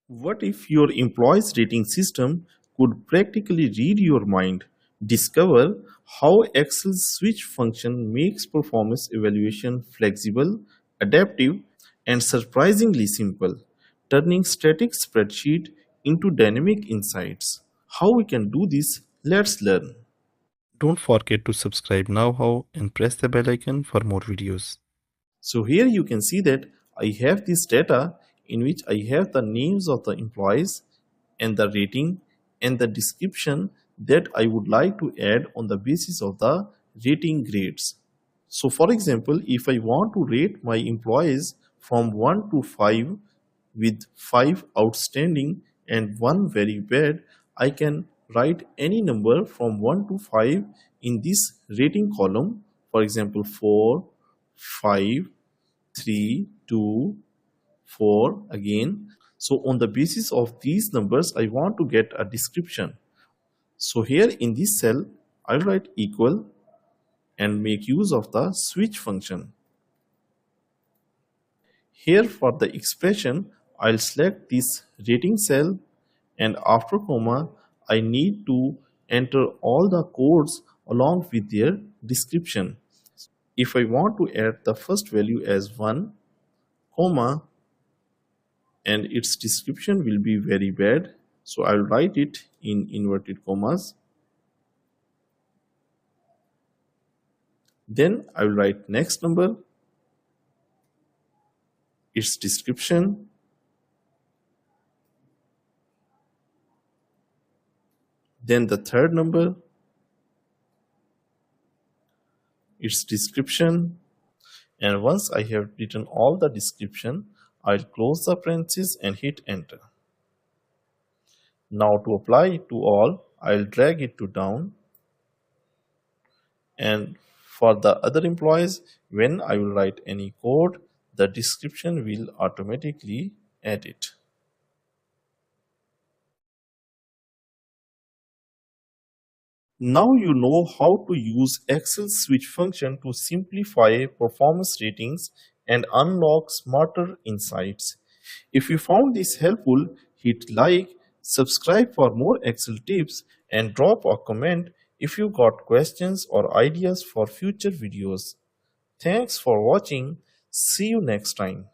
What if your employee's rating system could practically read your mind? Discover how Excel's switch function makes performance evaluation flexible, adaptive, and surprisingly simple, turning static spreadsheet into dynamic insights. How we can do this? Let's learn. Don't forget to subscribe now and press the bell icon for more videos. So here you can see that I have this data in which I have the names of the employees and the rating and the description that I would like to add on the basis of the rating grades. So for example, if I want to rate my employees from 1 to 5 with 5 outstanding and 1 very bad, I can write any number from 1 to 5 in this rating column. For example, 4, 5, 3, 2, 4 again. So on the basis of these numbers, I want to get a description. So here in this cell, I'll write equal and make use of the switch function. Here for the expression, I'll select this rating cell and after comma, I need to enter all the codes along with their description. If I want to add the first value as 1, comma, and its description will be very bad, so I'll write it in inverted commas. Then I will write next number, its description, then the third number, its description, and once I have written all the description, I'll close the parentheses and hit enter. Now to apply it to all, I'll drag it to down, and for the other employees, when I will write any code, the description will automatically add it. Now you know how to use Excel's switch function to simplify performance ratings and unlock smarter insights. If you found this helpful, hit like, subscribe for more Excel tips, and drop a comment if you got questions or ideas for future videos. Thanks for watching. See you next time.